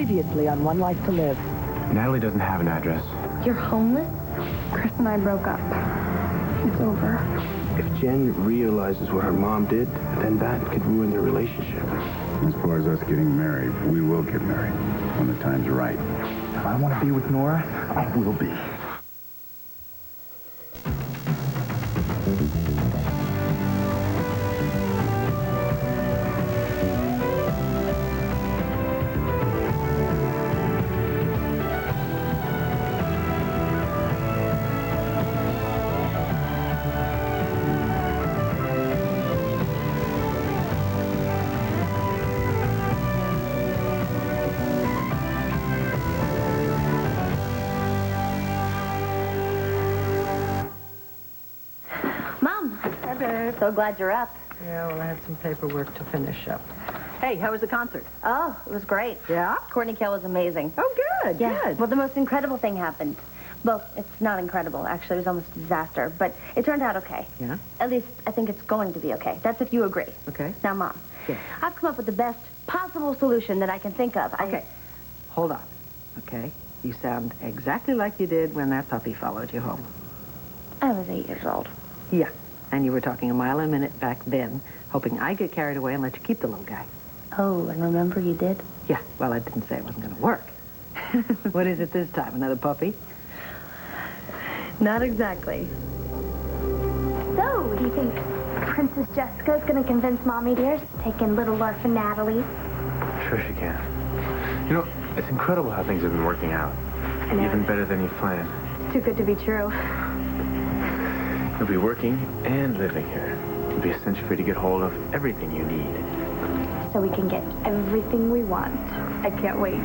Previously on One Life to Live. Natalie doesn't have an address. You're homeless? Chris and I broke up. It's over. If Jen realizes what her mom did, then that could ruin their relationship. As far as us getting married, we will get married when the time's right. If I want to be with Nora, I will be. So glad you're up. Yeah, well, I had some paperwork to finish up. Hey, how was the concert? Oh, it was great. Yeah? Courtney Kell was amazing. Oh, good, good. Well, the most incredible thing happened. Well, it's not incredible. Actually, it was almost a disaster. But it turned out okay. Yeah? At least, I think it's going to be okay. That's if you agree. Okay. Now, Mom, Yeah. I've come up with the best possible solution that I can think of. Okay. Hold on. Okay? You sound exactly like you did when that puppy followed you home. I was 8 years old. Yeah. And you were talking a mile a minute back then, hoping I'd get carried away and let you keep the little guy. Oh, and remember you did? Yeah, well, I didn't say it wasn't going to work. What is it this time, another puppy? Not exactly. So, do you think Princess Jessica's going to convince Mommy Dearest to take in little orphan Natalie? Sure she can. You know, it's incredible how things have been working out. Even better than you planned. It's too good to be true. You'll be working and living here. It'll be essential for you to get hold of everything you need. So we can get everything we want. I can't wait.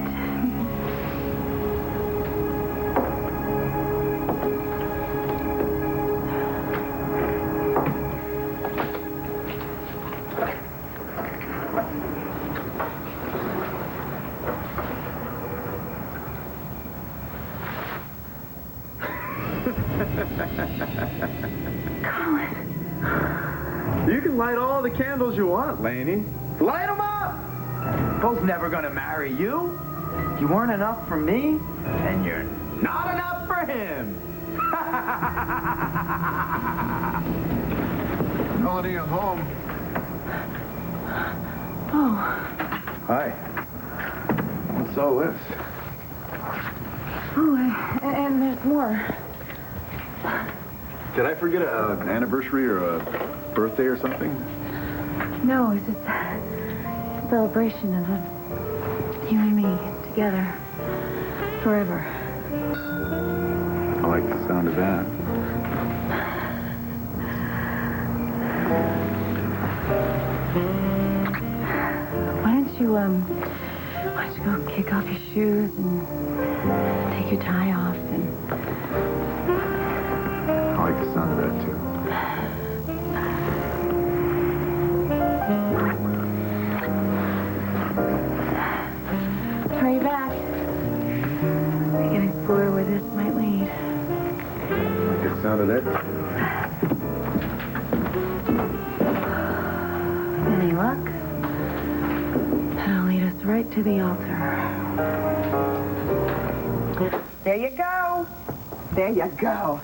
You can light all the candles you want, Laney. Light them up! Bo's never gonna marry you. You weren't enough for me, and you're not enough for him. Melody, I'm home. Oh. Hi. What's all this? Oh, and there's more. Did I forget an anniversary or a birthday or something? No, it's just a celebration of you and me together forever. I like the sound of that. Why don't you go kick off your shoes and take your tie off and... I like the sound of that, too. Hurry back. We're gonna explore where this might lead. I like the sound of that, too. Any luck? That'll lead us right to the altar. There you go. There you go.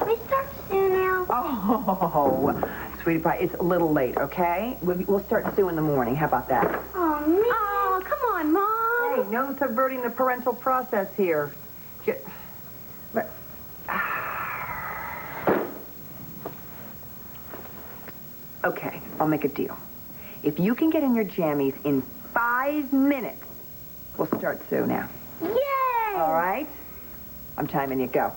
We start soon now. Oh, sweetie pie, it's a little late, okay? We'll start Sue in the morning. How about that? Oh, man. Oh, come on, Mom. Hey, no subverting the parental process here. Okay, I'll make a deal. If you can get in your jammies in 5 minutes, we'll start Sue now. Yay! All right? I'm timing you. Go.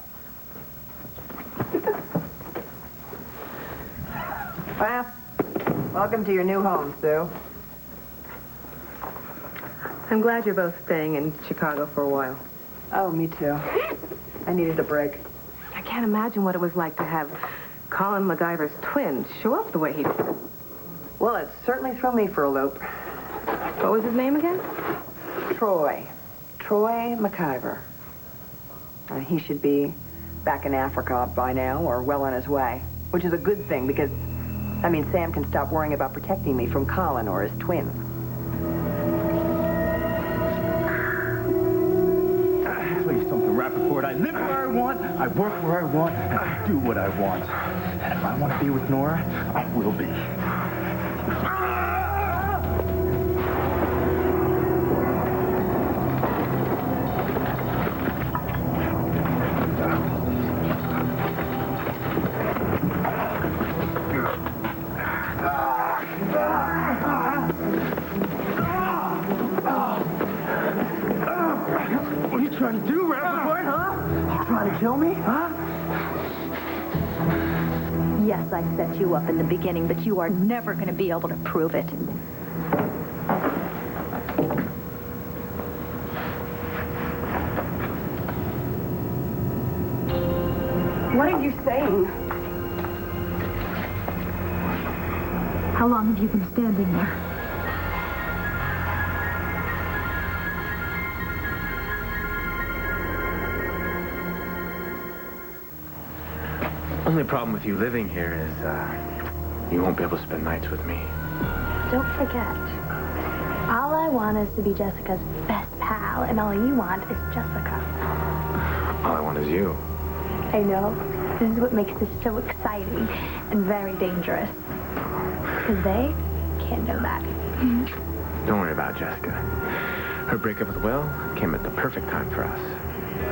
Well, welcome to your new home, Sue. I'm glad you're both staying in Chicago for a while. Oh, me too. I needed a break. I can't imagine what it was like to have Colin MacGyver's twin show up the way he did. Well, it certainly threw me for a loop. What was his name again? Troy. Troy MacGyver. He should be back in Africa by now, or well on his way. Which is a good thing, because, I mean, Sam can stop worrying about protecting me from Colin or his twin. I work where I want, and I do what I want. And if I want to be with Nora, I will be. What are you trying to do, Rappaport, huh? You trying to kill me, huh? Yes, I set you up in the beginning, but you are never going to be able to prove it. What are you saying? How long have you been standing there? Only problem with you living here is, you won't be able to spend nights with me. Don't forget, all I want is to be Jessica's best pal, and all you want is Jessica. All I want is you. I know. This is what makes this so exciting and very dangerous. Because they can't know that. Don't worry about Jessica. Her breakup with Will came at the perfect time for us.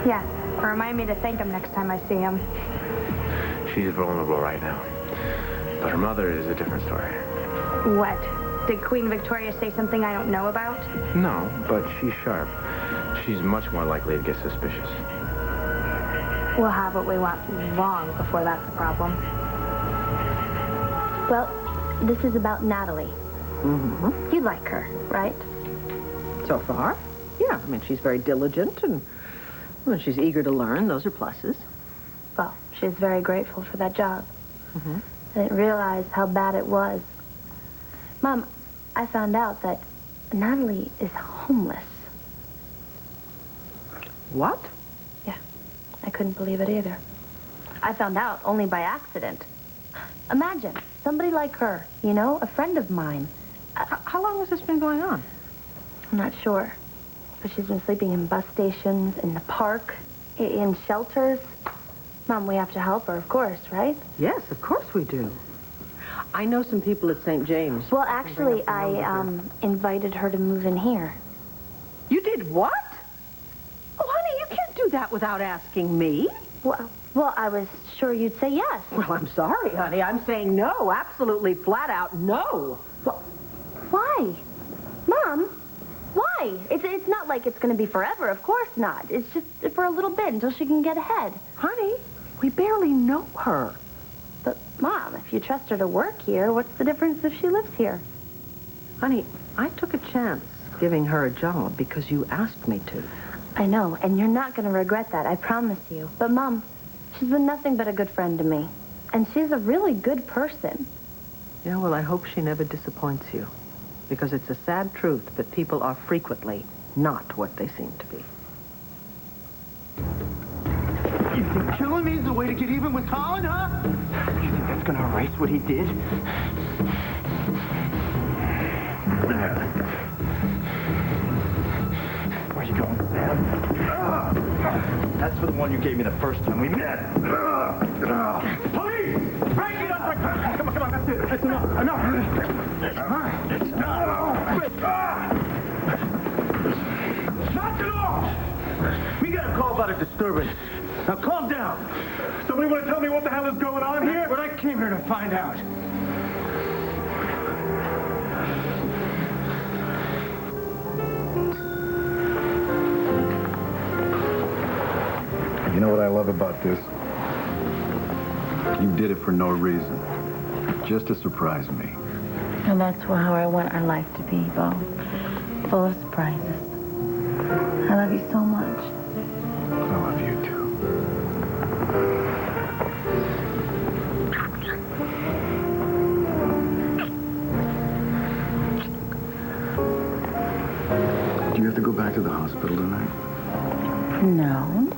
Yeah, remind me to thank him next time I see him. She's vulnerable right now. But her mother is a different story. What? Did Queen Victoria say something I don't know about? No, but she's sharp. She's much more likely to get suspicious. We'll have what we want long before that's a problem. Well, this is about Natalie. Mm-hmm. You like her, right? So far, yeah. I mean, she's very diligent and well, she's eager to learn. Those are pluses. Well, she's very grateful for that job. Mm-hmm. I didn't realize how bad it was. Mom, I found out that Natalie is homeless. What? Yeah, I couldn't believe it either. I found out only by accident. Imagine, somebody like her, you know, a friend of mine. How long has this been going on? I'm not sure. But she's been sleeping in bus stations, in the park, in shelters. Mom, we have to help her, of course, right? Yes, of course we do. I know some people at St. James. Well, actually, I invited her to move in here. You did what? Oh, honey, you can't do that without asking me. Well, I was sure you'd say yes. Well, I'm sorry, honey. I'm saying no. Absolutely flat out no. Well, why? Mom, why? It's not like it's going to be forever. Of course not. It's just for a little bit until she can get ahead. Honey, we barely know her. But, Mom, if you trust her to work here, what's the difference if she lives here? Honey, I took a chance giving her a job because you asked me to. I know, and you're not going to regret that, I promise you. But, Mom, she's been nothing but a good friend to me. And she's a really good person. Yeah, well, I hope she never disappoints you. Because it's a sad truth that people are frequently not what they seem to be. You think killing me is the way to get even with Colin, huh? You think that's gonna erase what he did? Where you going, Sam? That's for the one you gave me the first time we met. Police! Break it up! Come on, that's it. That's enough. Knock it off! We got a call about a disturbance. Now calm down. Somebody want to tell me what the hell is going on here? But I came here to find out. You know what I love about this? You did it for no reason. Just to surprise me. And that's how I want our life to be, Bo. Full of surprises. I love you so much. I love you too. Do you have to go back to the hospital tonight? No.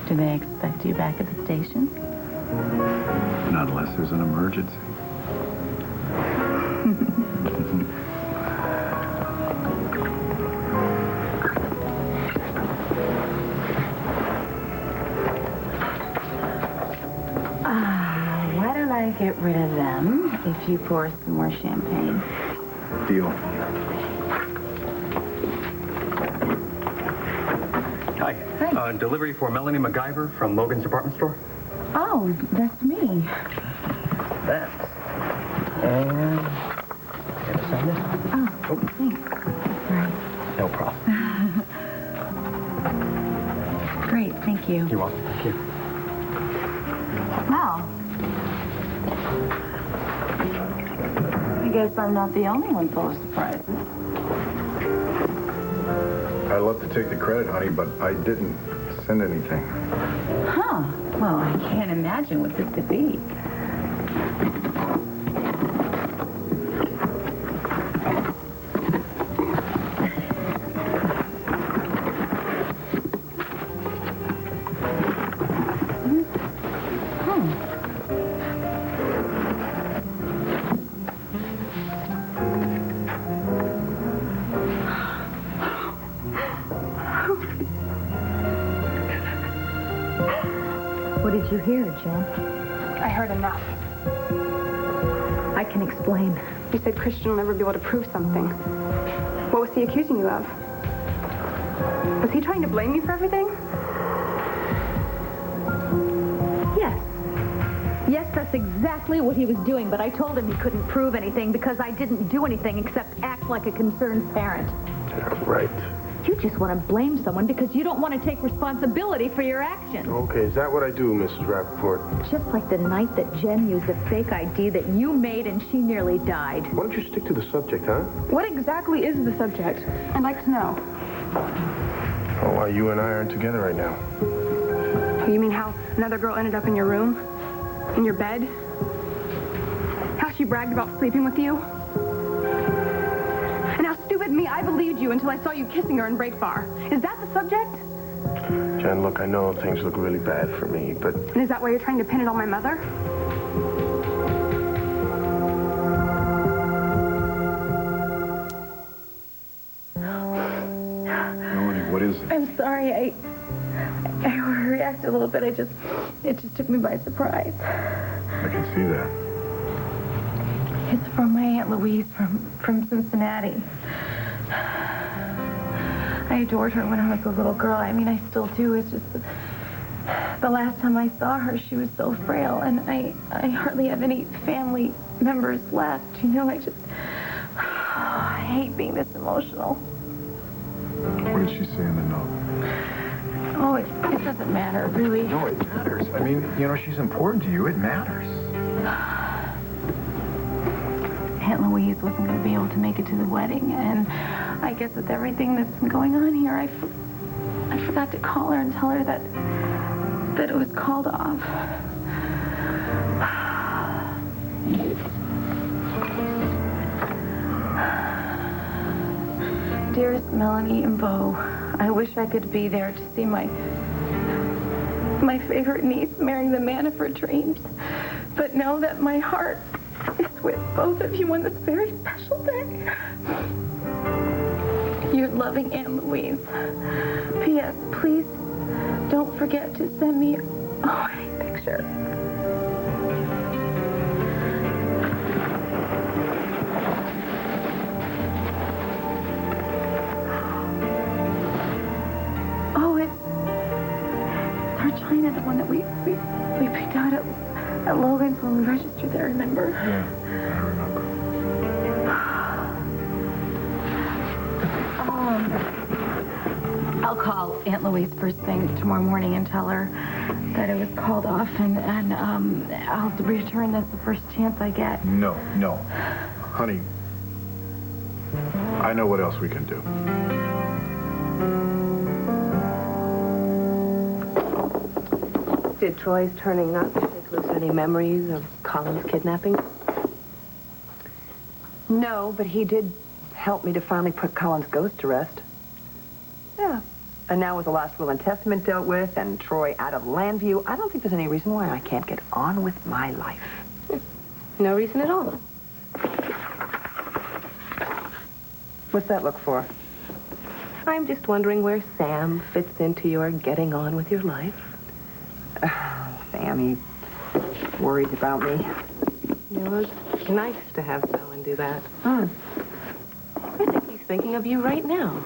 Do they expect you back at the station? Not unless there's an emergency. get rid of them if you pour some more champagne. Deal. Hi. Hi. Delivery for Melanie MacGyver from Logan's department store? Oh, that's me. That. And... Can I sign this? Oh, thanks. Right. No problem. Great, thank you. You're welcome. Thank you. Wow. I guess I'm not the only one full of surprises. I'd love to take the credit, honey, but I didn't send anything. Huh. Well, I can't imagine what this could be. What did you hear, Jen? I heard enough. I can explain. You said Christian will never be able to prove something. What was he accusing you of? Was he trying to blame me for everything? Yes. Yes, that's exactly what he was doing, but I told him he couldn't prove anything because I didn't do anything except act like a concerned parent. Yeah, right. You just want to blame someone because you don't want to take responsibility for your actions. Okay, is that what I do, Mrs. Rappaport? Just like the night that Jen used a fake ID that you made and she nearly died. Why don't you stick to the subject, huh? What exactly is the subject? I'd like to know. Oh, why you and I aren't together right now. You mean how another girl ended up in your room? In your bed? How she bragged about sleeping with you? And how stupid me, I believed you until I saw you kissing her in Break Bar. Is that the subject? Jen, look, I know things look really bad for me, but... And is that why you're trying to pin it on my mother? Melanie, what is it? I'm sorry, I overreacted a little bit. It just took me by surprise. I can see that. It's from my Aunt Louise from Cincinnati. I adored her when I was a little girl. I mean, I still do. It's just the last time I saw her, she was so frail, and I hardly have any family members left. You know, I hate being this emotional. What did she say in the note? Oh, it doesn't matter, really. No, it matters. I mean, you know, she's important to you. It matters. Aunt Louise wasn't going to be able to make it to the wedding, and I guess with everything that's been going on here, I forgot to call her and tell her that it was called off. Dearest Melanie and Beau, I wish I could be there to see my favorite niece marrying the man of her dreams, but know that my heart is with both of you on this very special day. Your loving Aunt Louise. P.S. Please don't forget to send me a wedding picture. Oh, it's our china, the one that we picked out at Logan's when we registered there, remember? Yeah, I remember. I'll call Aunt Louise first thing tomorrow morning and tell her that it was called off, and I'll return this the first chance I get. No. Honey, I know what else we can do. Did Troy's turning up take loose any memories of Colin's kidnapping? No, but he did help me to finally put Colin's ghost to rest. Yeah. And now with the last will and testament dealt with and Troy out of Landview, I don't think there's any reason why I can't get on with my life. No reason at all. What's that look for? I'm just wondering where Sam fits into your getting on with your life. Sam, he worries about me. It was nice to have Alan do that. I think he's thinking of you right now.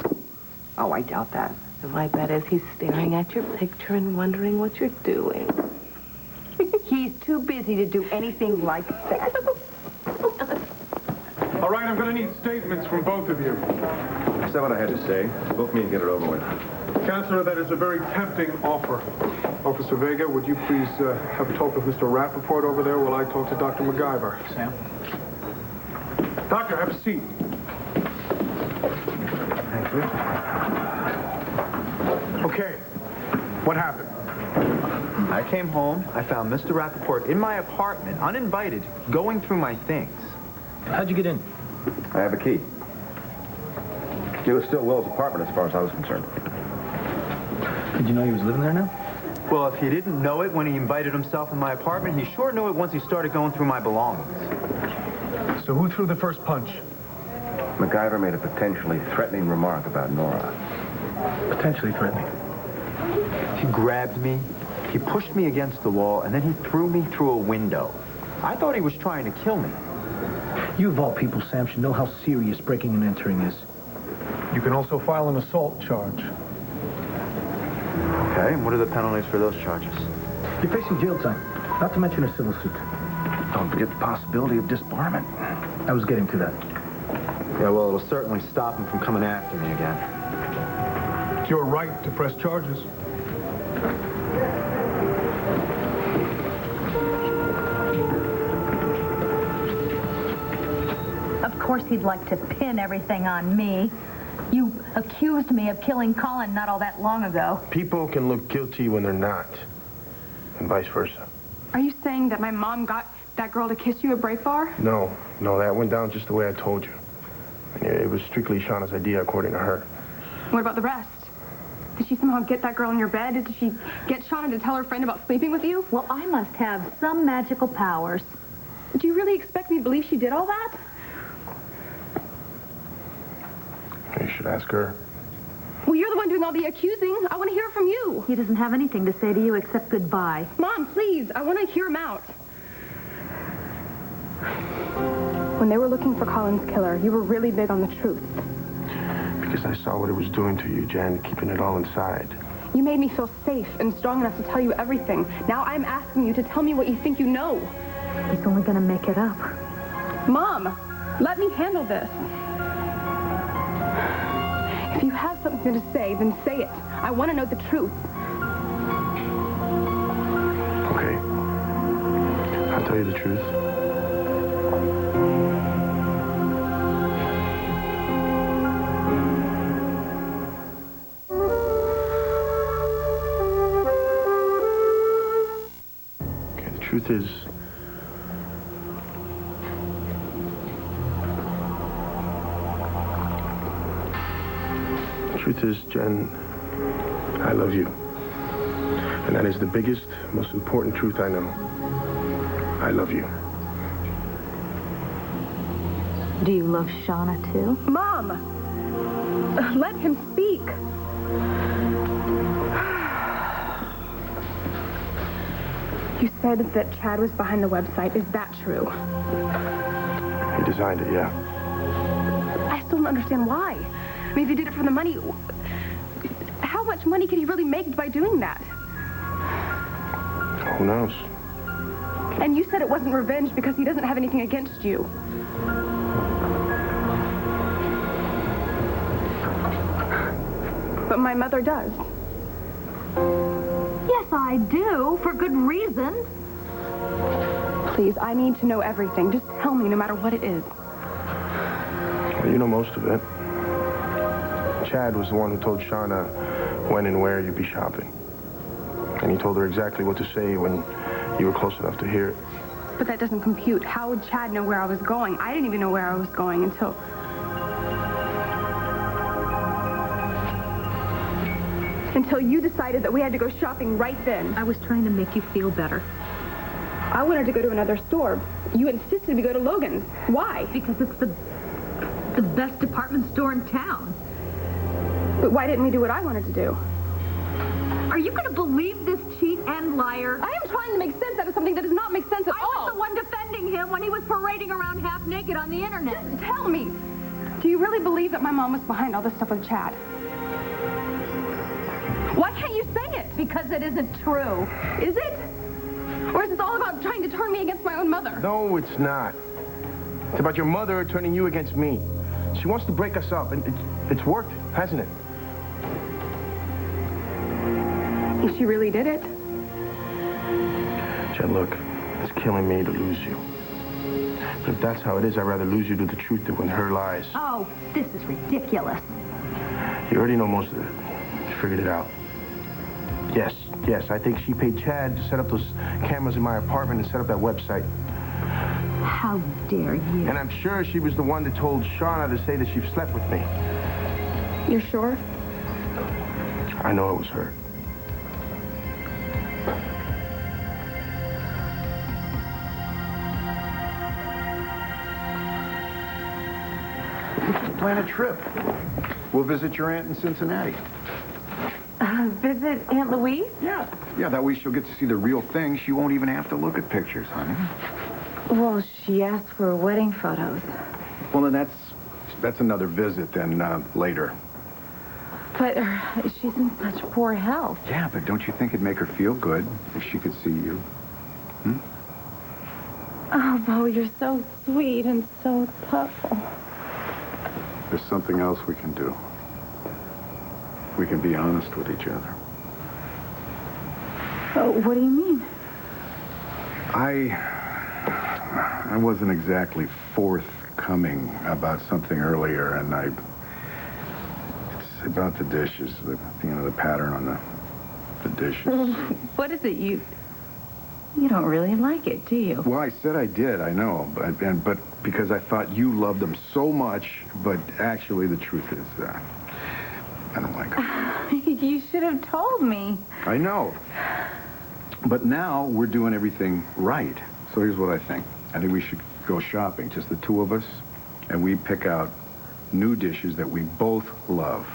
Oh, I doubt that. And my bet is he's staring at your picture and wondering what you're doing. He's too busy to do anything like that. All right, I'm going to need statements from both of you. I said what I had to say. Both me and get it over with. Counselor, that is a very tempting offer. Officer Vega, would you please have a talk with Mr. Rappaport over there while I talk to Dr. MacGyver? Sam? Doctor, have a seat. Thank you. Okay. What happened? I came home. I found Mr. Rappaport in my apartment, uninvited, going through my things. How'd you get in? I have a key. It was still Will's apartment as far as I was concerned. Did you know he was living there now? Well, if he didn't know it when he invited himself in my apartment, he sure knew it once he started going through my belongings. So who threw the first punch? MacGyver made a potentially threatening remark about Nora. Potentially threatening. He grabbed me, he pushed me against the wall, and then he threw me through a window. I thought he was trying to kill me. You of all people, Sam, should know how serious breaking and entering is. You can also file an assault charge. Okay, and what are the penalties for those charges? You're facing jail time, not to mention a civil suit. Don't forget the possibility of disbarment. I was getting to that. Yeah, well, it'll certainly stop him from coming after me again. It's your right to press charges. Of course he'd like to pin everything on me. You accused me of killing Colin not all that long ago. People can look guilty when they're not, and vice versa. Are you saying that my mom got that girl to kiss you at Break Bar? No, that went down just the way I told you. And it was strictly Shauna's idea, according to her. What about the rest? Did she somehow get that girl in your bed? Did she get Shauna to tell her friend about sleeping with you? Well, I must have some magical powers. Do you really expect me to believe she did all that? You should ask her. Well, you're the one doing all the accusing. I want to hear from you. He doesn't have anything to say to you except goodbye. Mom, please. I want to hear him out. When they were looking for Colin's killer, you were really big on the truth. Because I saw what it was doing to you, Jen, keeping it all inside. You made me feel safe and strong enough to tell you everything. Now I'm asking you to tell me what you think you know. He's only going to make it up. Mom, let me handle this. If you have something to say, then say it. I want to know the truth. Okay. I'll tell you the truth. Okay, the truth is... truth is, Jen, I love you. And that is the biggest, most important truth I know. I love you. Do you love Shauna, too? Mom! Let him speak. You said that Chad was behind the website. Is that true? He designed it, yeah. I still don't understand why. I mean, if he did it for the money, how much money could he really make by doing that? Who knows? And you said it wasn't revenge because he doesn't have anything against you. But my mother does. Yes, I do, for good reason. Please, I need to know everything. Just tell me, no matter what it is. Well, you know most of it. Chad was the one who told Shauna when and where you'd be shopping. And he told her exactly what to say when you were close enough to hear it. But that doesn't compute. How would Chad know where I was going? I didn't even know where I was going until... until you decided that we had to go shopping right then. I was trying to make you feel better. I wanted to go to another store. You insisted we go to Logan's. Why? Because it's the best department store in town. But why didn't we do what I wanted to do? Are you going to believe this cheat and liar? I am trying to make sense out of something that does not make sense at all. I was the one defending watching him when he was parading around half naked on the internet. Just tell me, do you really believe that my mom was behind all this stuff with Chad? Why can't you say it? Because it isn't true. Is it? Or is it all about trying to turn me against my own mother? No, it's not. It's about your mother turning you against me. She wants to break us up, and it's worked, hasn't it? If she really did it? Jen, look, it's killing me to lose you. But if that's how it is, I'd rather lose you to the truth than her lies. Oh, this is ridiculous. You already know most of it. You figured it out. Yes, I think she paid Chad to set up those cameras in my apartment and set up that website. How dare you? And I'm sure she was the one that told Shauna to say that she slept with me. You're sure? I know it was her. Let's just plan a trip. We'll visit your aunt in Cincinnati. Visit Aunt Louise? Yeah, that way she'll get to see the real thing. She won't even have to look at pictures, honey. Well, she asked for wedding photos. Well, then that's another visit then later. But she's in such poor health. Yeah, but don't you think it'd make her feel good if she could see you? Hmm? Oh, Bo, you're so sweet and so thoughtful. There's something else we can do. We can be honest with each other. Oh, what do you mean? I wasn't exactly forthcoming about something earlier, and it's about the dishes, the pattern on the dishes. What is it? You don't really like it, do you? Well, I said I did, I know, but because I thought you loved them so much, but actually the truth is, I don't like them. You should have told me. I know. But now we're doing everything right. So here's what I think. I think we should go shopping, just the two of us, and we pick out new dishes that we both love,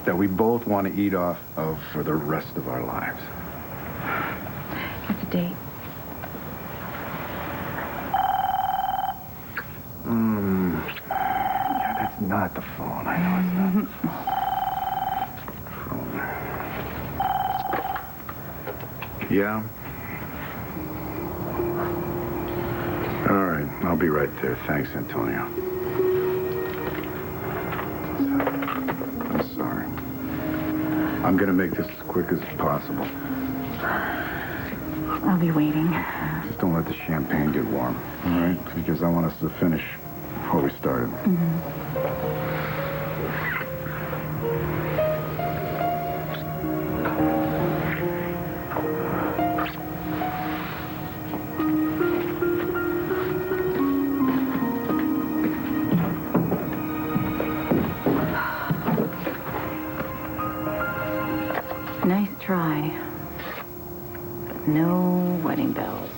that we both want to eat off of for the rest of our lives. It's a date. Yeah, that's not the phone. I know it's not the phone. Yeah? All right, I'll be right there. Thanks, Antonio. I'm sorry. I'm going to make this as quick as possible. I'll be waiting. Just don't let the champagne get warm, all right? Because I want us to finish before we started. Nice try. But no wedding bells.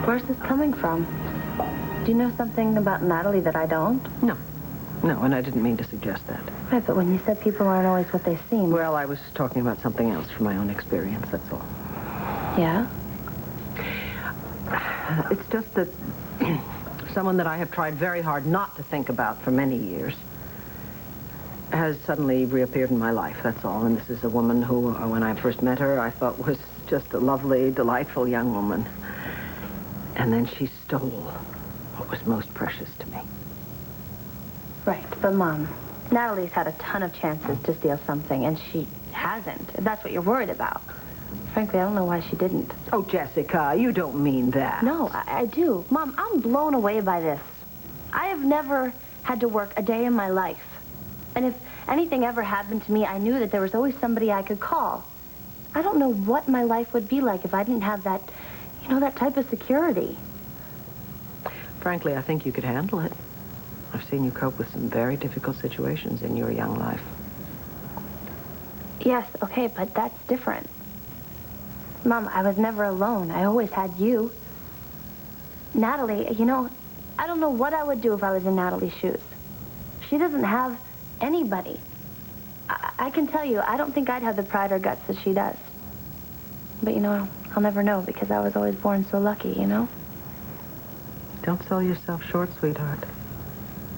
Where's this coming from? Do you know something about Natalie that I don't? No, and I didn't mean to suggest that. Right, but when you said people aren't always what they seem... Well, I was talking about something else from my own experience, that's all. Yeah? It's just that someone that I have tried very hard not to think about for many years has suddenly reappeared in my life, that's all. And this is a woman who, when I first met her, I thought was just a lovely, delightful young woman. And then she stole what was most precious to me. Right, but Mom, Natalie's had a ton of chances to steal something, and she hasn't. If that's what you're worried about. Frankly, I don't know why she didn't. Oh, Jessica, you don't mean that. No, I do. Mom, I'm blown away by this. I have never had to work a day in my life. And if anything ever happened to me, I knew that there was always somebody I could call. I don't know what my life would be like if I didn't have that, that type of security. Frankly, I think you could handle it. I've seen you cope with some very difficult situations in your young life. Yes, okay, but that's different. Mom, I was never alone. I always had you. Natalie, I don't know what I would do if I was in Natalie's shoes. She doesn't have anybody. I can tell you, I don't think I'd have the pride or guts that she does. But, you know, I'll never know because I was always born so lucky, you know? Don't sell yourself short, sweetheart.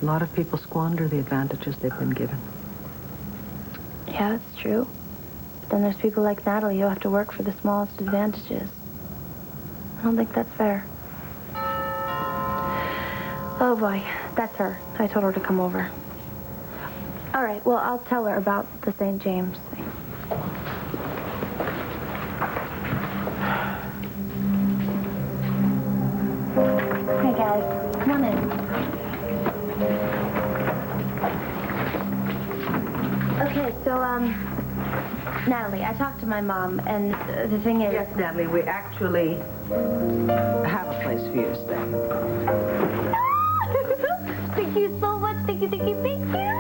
A lot of people squander the advantages they've been given. Yeah, that's true. But then there's people like Natalie who have to work for the smallest advantages. I don't think that's fair. Oh, boy. That's her. I told her to come over. All right, well, I'll tell her about the St. James thing. Hey, guys. Come on in. Okay, so, Natalie, I talked to my mom, and the thing is... Yes, Natalie, we actually have a place for you to stay. Thank you so much. Thank you, thank you, thank you.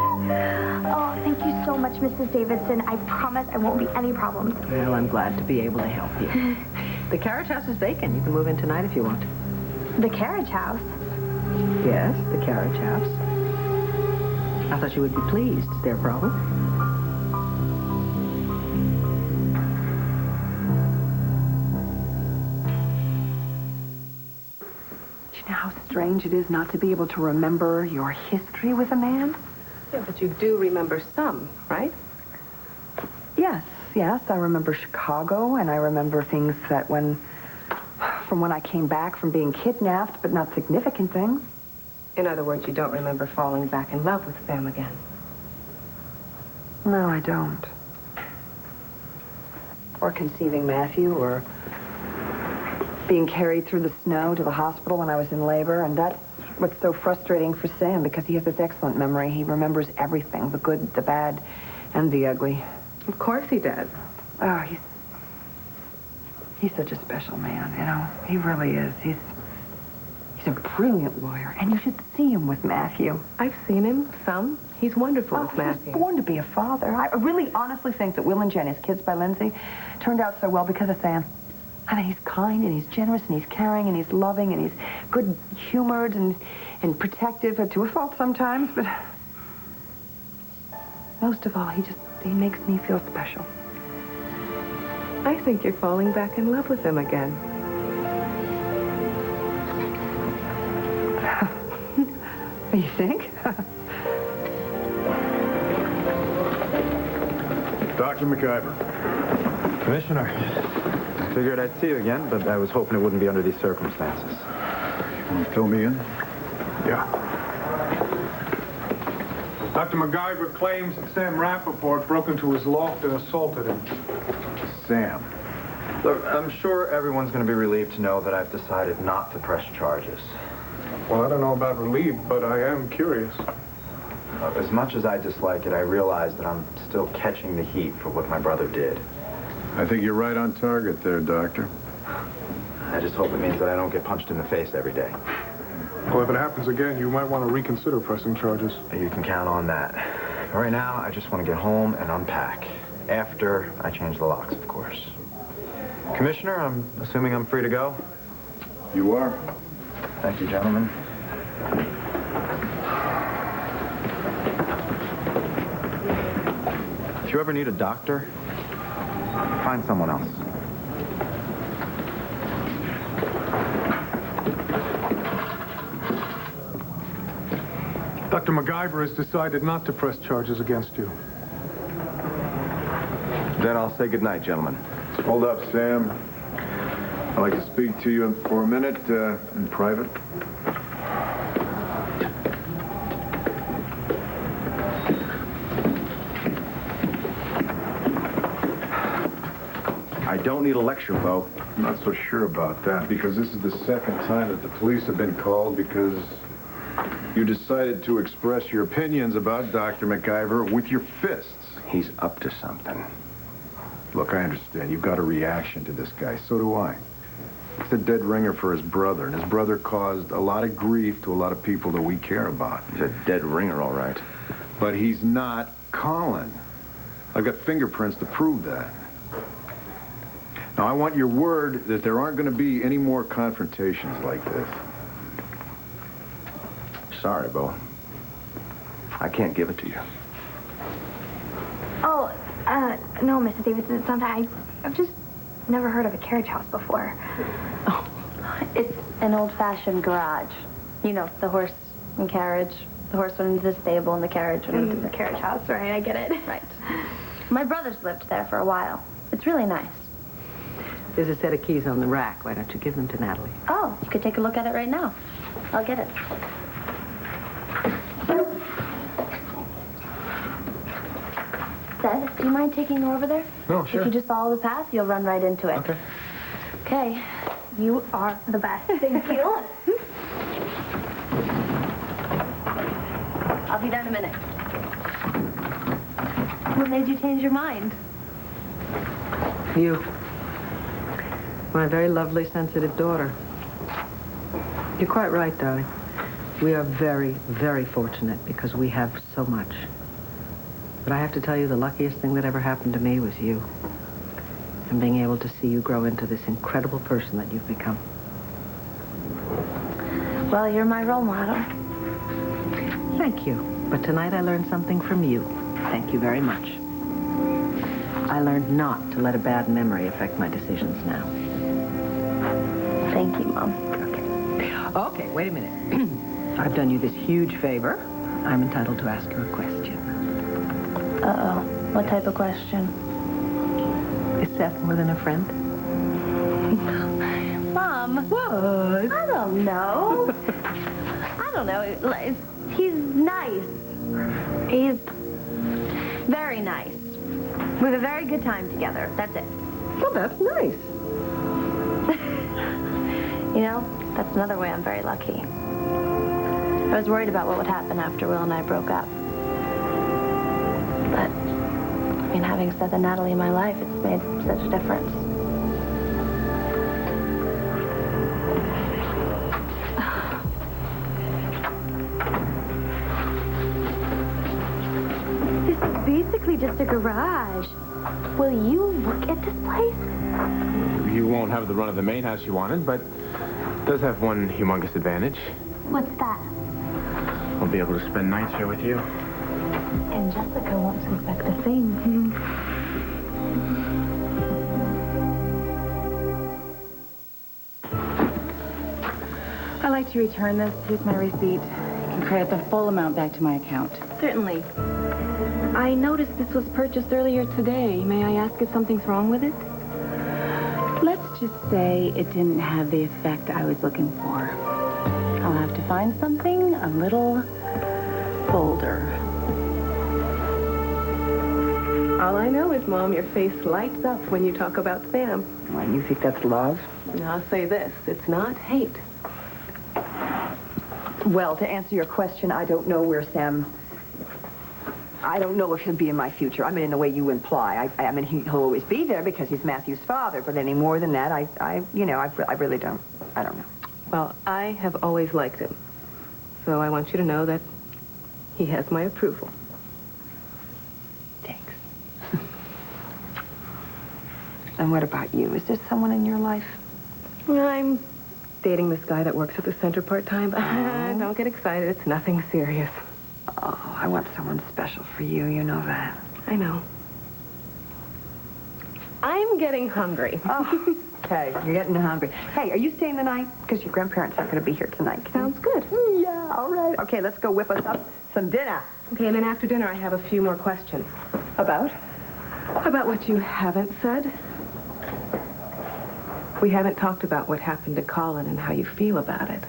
Oh, thank you so much, Mrs. Davidson. I promise I won't be any problems. Well, I'm glad to be able to help you. The carriage house is vacant. You can move in tonight if you want. The carriage house? Yes, the carriage house. I thought you would be pleased. Is there a problem? Do you know how strange it is not to be able to remember your history with a man? Yeah, but you do remember some, right? Yes. I remember Chicago, and I remember things that from when I came back from being kidnapped, but not significant things. In other words, you don't remember falling back in love with Sam again. No, I don't. Or conceiving Matthew, or being carried through the snow to the hospital when I was in labor, and that's what's so frustrating for Sam, because he has this excellent memory. He remembers everything, the good, the bad, and the ugly. Of course he does. Oh, he's such a special man, you know. He really is. He's a brilliant lawyer, and you should see him with Matthew. I've seen him some. He's wonderful with Matthew. He was born to be a father. I really honestly think that Will and Jen, his kids by Lindsay, turned out so well because of Sam. I mean, he's kind, and he's generous, and he's caring, and he's loving, and he's good-humored and protective, to a fault sometimes, but most of all, he makes me feel special. I think you're falling back in love with him again. You think? Dr. McIver. Commissioner, I figured I'd see you again, but I was hoping it wouldn't be under these circumstances. You want to fill me in? Yeah. Dr. MacGyver claims that Sam Rappaport broke into his loft and assaulted him. Sam. Look, I'm sure everyone's going to be relieved to know that I've decided not to press charges. Well, I don't know about relieved, but I am curious. As much as I dislike it, I realize that I'm still catching the heat for what my brother did. I think you're right on target there, Doctor. I just hope it means that I don't get punched in the face every day. Well, if it happens again, you might want to reconsider pressing charges. You can count on that. Right now, I just want to get home and unpack. After I change the locks, of course. Commissioner, I'm assuming I'm free to go? You are. Thank you, gentlemen. If you ever need a doctor, find someone else. Dr. MacGyver has decided not to press charges against you. Then I'll say goodnight, gentlemen. Hold up, Sam. I'd like to speak to you for a minute in private. I don't need a lecture, Bo. I'm not so sure about that, because this is the second time that the police have been called because you decided to express your opinions about Dr. MacGyver with your fists. He's up to something. Look, I understand. You've got a reaction to this guy. So do I. He's a dead ringer for his brother, and his brother caused a lot of grief to a lot of people that we care about. He's a dead ringer, all right. But he's not Colin. I've got fingerprints to prove that. Now, I want your word that there aren't going to be any more confrontations like this. Sorry, Bo. I can't give it to you. Oh, no, Mrs. Davidson, it's not that. I've just never heard of a carriage house before. Oh, it's an old-fashioned garage. You know, the horse and carriage. The horse went into the stable and the carriage went into the carriage house, right? I get it. Right. My brothers lived there for a while. It's really nice. There's a set of keys on the rack. Why don't you give them to Natalie? Oh, you could take a look at it right now. I'll get it. Seth, do you mind taking her over there? No, sure. If you just follow the path, you'll run right into it. Okay. Okay. You are the best. Thank you. I'll be there in a minute. What made you change your mind? You. My very lovely, sensitive daughter. You're quite right, darling. We are very, very fortunate because we have so much. But I have to tell you, the luckiest thing that ever happened to me was you. And being able to see you grow into this incredible person that you've become. Well, you're my role model. Thank you. But tonight I learned something from you. Thank you very much. I learned not to let a bad memory affect my decisions now. Thank you, Mom. Okay, wait a minute. I've done you this huge favor. I'm entitled to ask you a question. Uh-oh. What type of question? Is Seth more than a friend? Mom. What? I don't know. I don't know. He's nice. He's very nice. We have a very good time together. That's it. Well, that's nice. You know, that's another way I'm very lucky. I was worried about what would happen after Will and I broke up. But, I mean, having Seth and Natalie in my life, it's made such a difference. This is basically just a garage. Will you look at this place? You won't have the run of the main house you wanted, but it does have one humongous advantage. What's that? I'll be able to spend nights here with you. And Jessica won't suspect a thing. I'd like to return this. Here's my receipt. You can credit the full amount back to my account. Certainly. I noticed this was purchased earlier today. May I ask if something's wrong with it? Let's just say it didn't have the effect I was looking for. I'll have to find something a little bolder. All I know is, Mom, your face lights up when you talk about Sam. Why, you think that's love? And I'll say this, it's not hate. Well, to answer your question, I don't know where Sam... I don't know if he'll be in my future. I mean, in the way you imply. I mean, he'll always be there because he's Matthew's father. But any more than that, I really don't. I don't know. Well, I have always liked him. So I want you to know that he has my approval. Thanks. And what about you? Is there someone in your life? I'm dating this guy that works at the center part-time. Oh. Don't get excited. It's nothing serious. Oh, I want someone special for you. You know that. I know. I'm getting hungry. Oh, okay. You're getting hungry. Hey, are you staying the night? Because your grandparents aren't going to be here tonight. Sounds good. Yeah, all right. Okay, let's go whip us up some dinner. Okay, and then after dinner, I have a few more questions. About? About what you haven't said. We haven't talked about what happened to Colin and how you feel about it.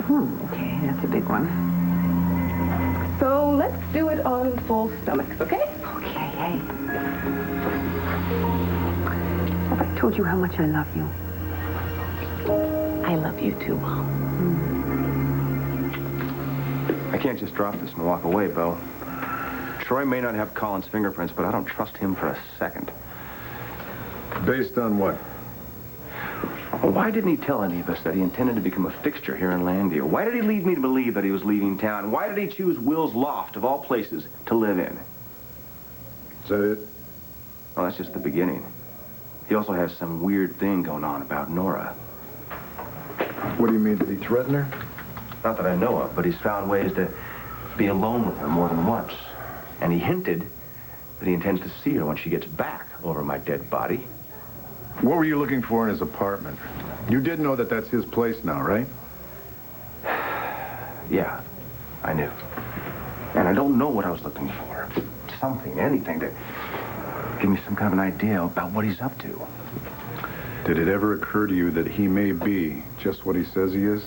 Okay, that's a big one. So let's do it on full stomachs, okay? Okay, hey. Have I told you how much I love you? I love you too, Mom. I can't just drop this and walk away, Bo. Troy may not have Colin's fingerprints, but I don't trust him for a second. Based on what? Well, why didn't he tell any of us that he intended to become a fixture here in Landview? Why did he lead me to believe that he was leaving town? Why did he choose Will's loft, of all places, to live in? Is that it? Well, that's just the beginning. He also has some weird thing going on about Nora. What do you mean? Did he threaten her? Not that I know of, but he's found ways to be alone with her more than once. And he hinted that he intends to see her when she gets back over my dead body. What were you looking for in his apartment? You did know that that's his place now, right? Yeah, I knew. And I don't know what I was looking for. Something, anything to give me some kind of an idea about what he's up to. Did it ever occur to you that he may be just what he says he is?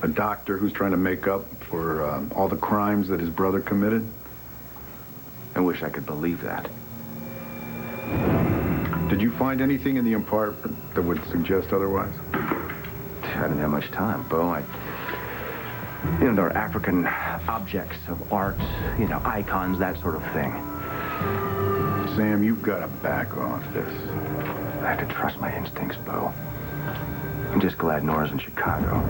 A doctor who's trying to make up for all the crimes that his brother committed? I wish I could believe that. Did you find anything in the apartment that would suggest otherwise? I didn't have much time, Bo. You know, there are African objects of art, you know, icons, that sort of thing. Sam, you've got to back off this. I have to trust my instincts, Bo. I'm just glad Nora's in Chicago.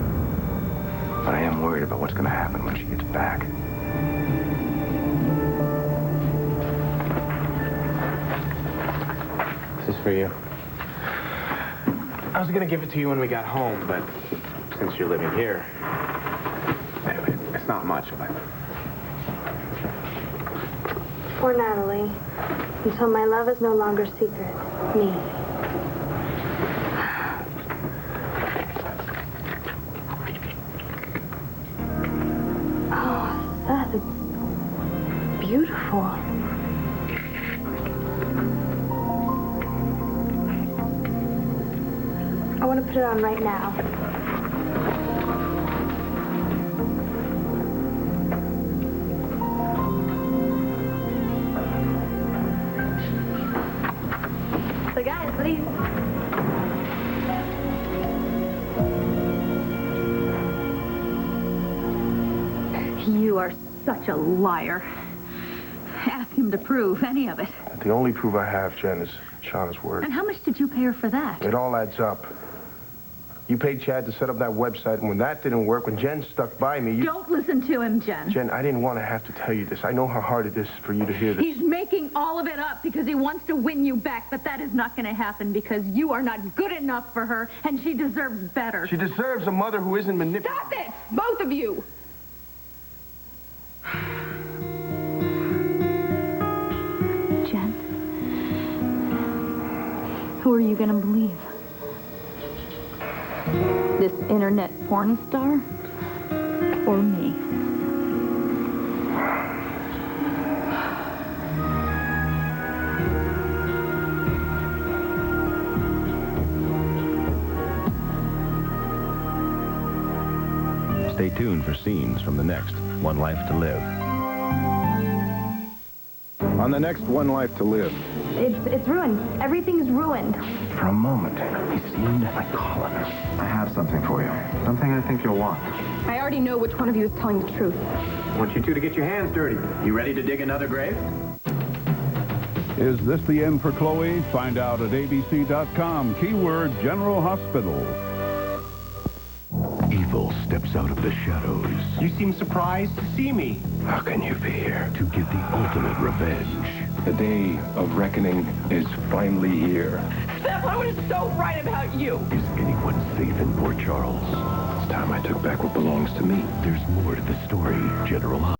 But I am worried about what's going to happen when she gets back. This is for you. I was going to give it to you when we got home, but since you're living here, it's not much, but... For Natalie, until my love is no longer secret, me. Oh, Seth, it's beautiful. I want to put it on right now. So guys, what do you... You are such a liar. Ask him to prove any of it. The only proof I have, Jen, is Shauna's word. And how much did you pay her for that? It all adds up. You paid Chad to set up that website, and when that didn't work, when Jen stuck by me, you... Don't listen to him, Jen. Jen, I didn't want to have to tell you this. I know how hard it is for you to hear this. He's making all of it up because he wants to win you back, but that is not going to happen because you are not good enough for her, and she deserves better. She deserves a mother who isn't manipulative. Stop it! Both of you! Jen, who are you going to believe? This internet porn star or me? Stay tuned for scenes from the next One Life to Live. On the next One Life to Live. It's ruined. Everything's ruined. For a moment, he seemed like Colin. I have something for you. Something I think you'll want. I already know which one of you is telling the truth. I want you two to get your hands dirty. You ready to dig another grave? Is this the end for Chloe? Find out at abc.com. Keyword General Hospital. Evil steps out of the shadows. You seem surprised to see me. How can you be here? To get the ultimate revenge. The day of reckoning is finally here. Steph, I was so right about you. Is anyone safe in Port Charles? It's time I took back what belongs to me. There's more to the story, General